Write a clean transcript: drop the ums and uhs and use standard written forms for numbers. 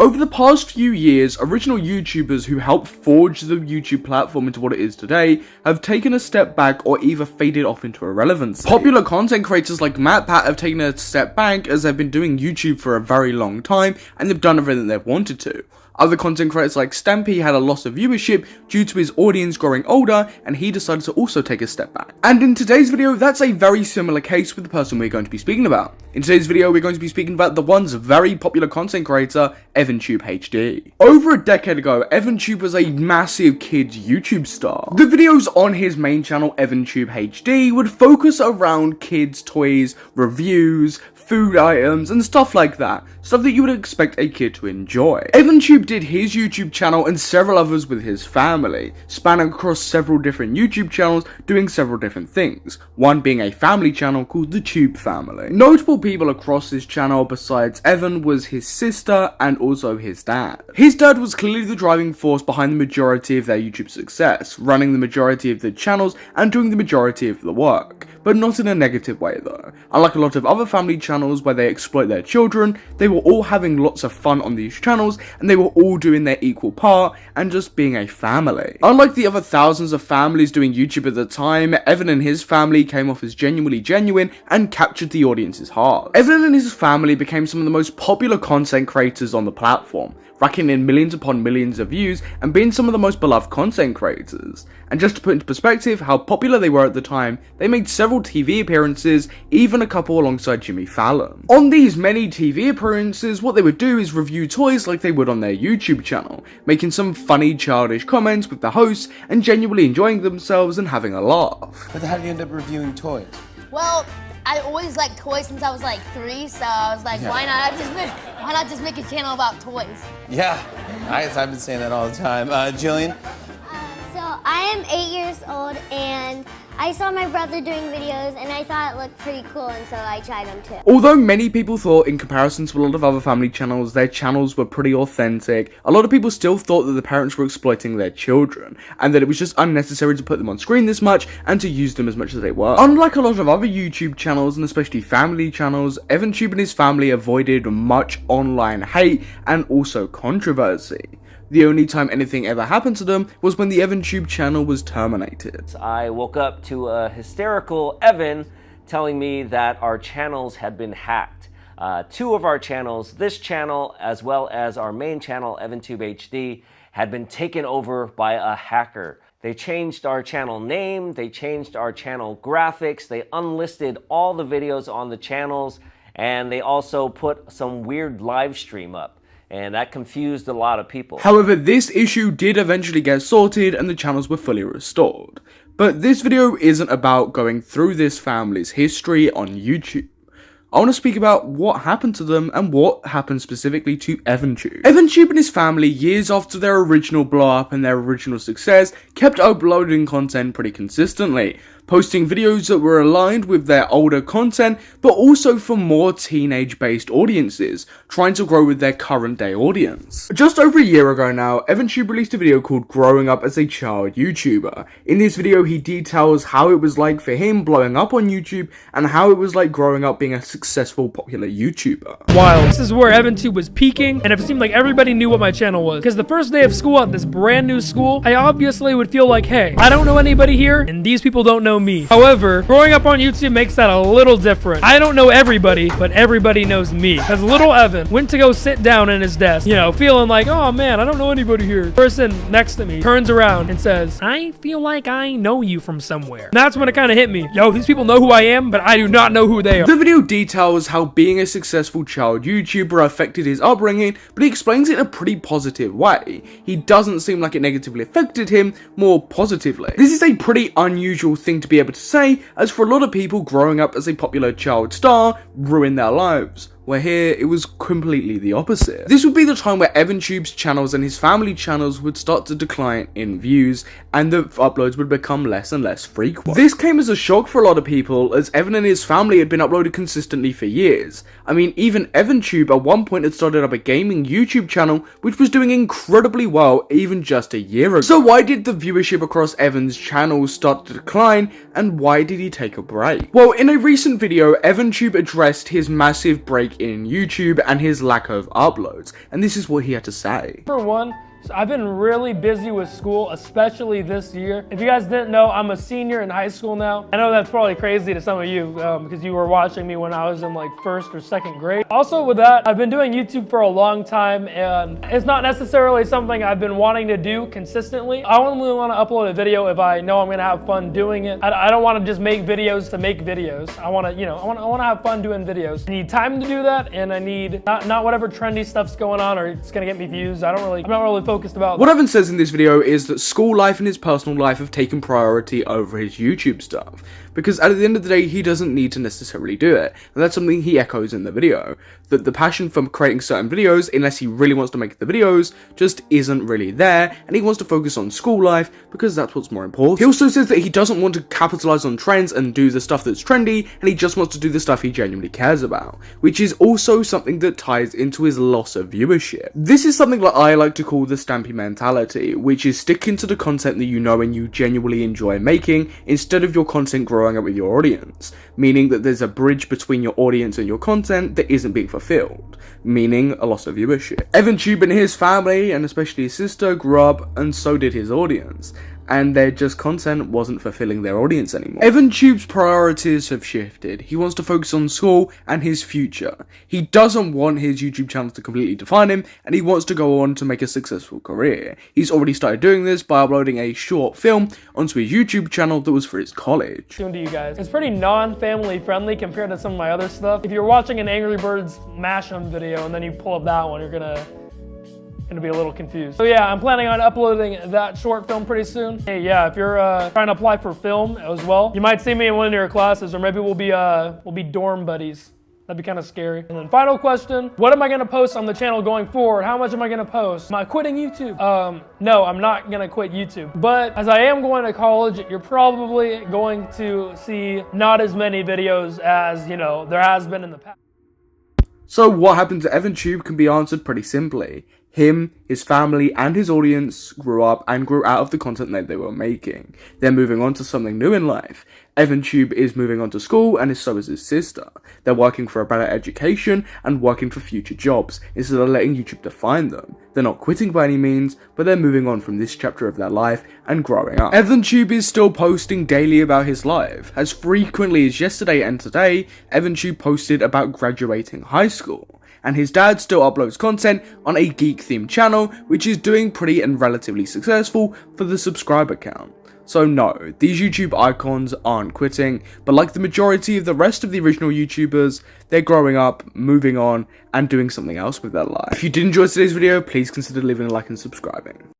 Over the past few years, original YouTubers who helped forge the YouTube platform into what it is today have taken a step back or either faded off into irrelevance. Popular content creators like MatPat have taken a step back as they've been doing YouTube for a very long time and they've done everything they've wanted to. Other content creators like Stampy had a loss of viewership due to his audience growing older, and he decided to also take a step back. And in today's video, that's a very similar case with the person we're going to be speaking about. In today's video, we're going to be speaking about the once very popular content creator, EvanTubeHD. Over a decade ago, EvanTube was a massive kids YouTube star. The videos on his main channel, EvanTubeHD, would focus around kids' toys, reviews, food items, and stuff like that. Stuff that you would expect a kid to enjoy. EvanTube did his YouTube channel and several others with his family, spanning across several different YouTube channels, doing several different things, one being a family channel called the Tube Family. Notable people across this channel besides Evan was his sister and also his dad. His dad was clearly the driving force behind the majority of their YouTube success, running the majority of the channels and doing the majority of the work, but not in a negative way though. Unlike a lot of other family channels where they exploit their children, they were all having lots of fun on these channels and they were all doing their equal part and just being a family. Unlike the other thousands of families doing YouTube at the time, Evan and his family came off as genuinely genuine and captured the audience's heart. Evan and his family became some of the most popular content creators on the platform, racking in millions upon millions of views and being some of the most beloved content creators. And just to put into perspective how popular they were at the time, they made several TV appearances, even a couple alongside Jimmy Fallon. On these many TV appearances, what they would do is review toys like they would on their YouTube channel, making some funny childish comments with the hosts and genuinely enjoying themselves and having a laugh. But how did you end up reviewing toys? Well, I always liked toys since I was like 3, so I was like, why not just make a channel about toys? Yeah, I've been saying that all the time. Jillian? So I am 8 years old and I saw my brother doing videos and I thought it looked pretty cool and so I tried them too. Although many people thought in comparison to a lot of other family channels, their channels were pretty authentic, a lot of people still thought that the parents were exploiting their children and that it was just unnecessary to put them on screen this much and to use them as much as they were. Unlike a lot of other YouTube channels and especially family channels, EvanTube and his family avoided much online hate and also controversy. The only time anything ever happened to them was when the EvanTube channel was terminated. I woke up to a hysterical Evan telling me that our channels had been hacked. 2 of our channels, this channel as well as our main channel, EvanTubeHD, had been taken over by a hacker. They changed our channel name, they changed our channel graphics, they unlisted all the videos on the channels, and they also put some weird live stream up. And that confused a lot of people. However, this issue did eventually get sorted and the channels were fully restored. But this video isn't about going through this family's history on YouTube. I want to speak about what happened to them and what happened specifically to EvanTube. EvanTube and his family, years after their original blow up and their original success, kept uploading content pretty consistently, posting videos that were aligned with their older content, but also for more teenage-based audiences, trying to grow with their current day audience. Just over a year ago now, EvanTube released a video called Growing Up as a Child YouTuber. In this video, he details how it was like for him blowing up on YouTube and how it was like growing up being a successful, popular YouTuber. Wow, this is where EvanTube was peaking, and it seemed like everybody knew what my channel was. Because the first day of school at this brand new school, I obviously would feel like, hey, I don't know anybody here, and these people don't know me. However, growing up on YouTube makes that a little different. I don't know everybody, but everybody knows me. Because little Evan went to go sit down in his desk, you know, feeling like, oh man, I don't know anybody here. Person next to me turns around and says, I feel like I know you from somewhere. And that's when it kind of hit me. Yo, these people know who I am, but I do not know who they are. The video details how being a successful child YouTuber affected his upbringing, but he explains it in a pretty positive way. He doesn't seem like it negatively affected him, more positively. This is a pretty unusual thing to be able to say, as for a lot of people, growing up as a popular child star ruined their lives. Where here, it was completely the opposite. This would be the time where EvanTube's channels and his family channels would start to decline in views, and the uploads would become less and less frequent. This came as a shock for a lot of people, as Evan and his family had been uploaded consistently for years. I mean, even EvanTube at one point had started up a gaming YouTube channel, which was doing incredibly well even just a year ago. So why did the viewership across Evan's channels start to decline, and why did he take a break? Well, in a recent video, EvanTube addressed his massive break break in YouTube and his lack of uploads, and this is what he had to say. For one, so I've been really busy with school, especially this year. If you guys didn't know, I'm a senior in high school now. I know that's probably crazy to some of you because you were watching me when I was in like 1st or 2nd grade. Also with that, I've been doing YouTube for a long time and it's not necessarily something I've been wanting to do consistently. I only want to upload a video if I know I'm going to have fun doing it. I don't want to just make videos to make videos. I want to, I want to have fun doing videos. I need time to do that, and I need not whatever trendy stuff's going on or it's going to get me views. I'm not really focused about What Evan says in this video is that school life and his personal life have taken priority over his YouTube stuff, because at the end of the day he doesn't need to necessarily do it, and that's something he echoes in the video, that the passion for creating certain videos, unless he really wants to make the videos, just isn't really there, and he wants to focus on school life because that's what's more important. He also says that he doesn't want to capitalize on trends and do the stuff that's trendy, and he just wants to do the stuff he genuinely cares about, which is also something that ties into his loss of viewership. This is something that I like to call the Stampy mentality, which is sticking to the content that you know and you genuinely enjoy making instead of your content growing up with your audience, meaning that there's a bridge between your audience and your content that isn't being fulfilled, meaning a loss of viewership. EvanTube and his family, and especially his sister, grew up, and so did his audience, and their content wasn't fulfilling their audience anymore. EvanTube's priorities have shifted. He wants to focus on school and his future. He doesn't want his YouTube channel to completely define him, and he wants to go on to make a successful career. He's already started doing this by uploading a short film onto his YouTube channel that was for his college. to you guys. It's pretty non-family friendly compared to some of my other stuff. If you're watching an Angry Birds Mashem video and then you pull up that one, you're gonna be a little confused. So yeah, I'm planning on uploading that short film pretty soon. Hey, yeah, if you're trying to apply for film as well, you might see me in one of your classes, or maybe we'll be dorm buddies. That'd be kind of scary. And then final question, what am I gonna post on the channel going forward? How much am I gonna post? Am I quitting YouTube? No, I'm not gonna quit YouTube. But as I am going to college, you're probably going to see not as many videos as, there has been in the past. So what happened to EvanTube can be answered pretty simply. Him, his family, and his audience grew up and grew out of the content that they were making. They're moving on to something new in life. EvanTube is moving on to school, and so is his sister. They're working for a better education and working for future jobs, instead of letting YouTube define them. They're not quitting by any means, but they're moving on from this chapter of their life and growing up. EvanTube is still posting daily about his life. As frequently as yesterday and today, EvanTube posted about graduating high school. And his dad still uploads content on a GEEK themed channel, which is doing pretty and relatively successful for the subscriber count. So no, these YouTube icons aren't quitting, but like the majority of the rest of the original YouTubers, they're growing up, moving on, and doing something else with their life. If you did enjoy today's video, please consider leaving a like and subscribing.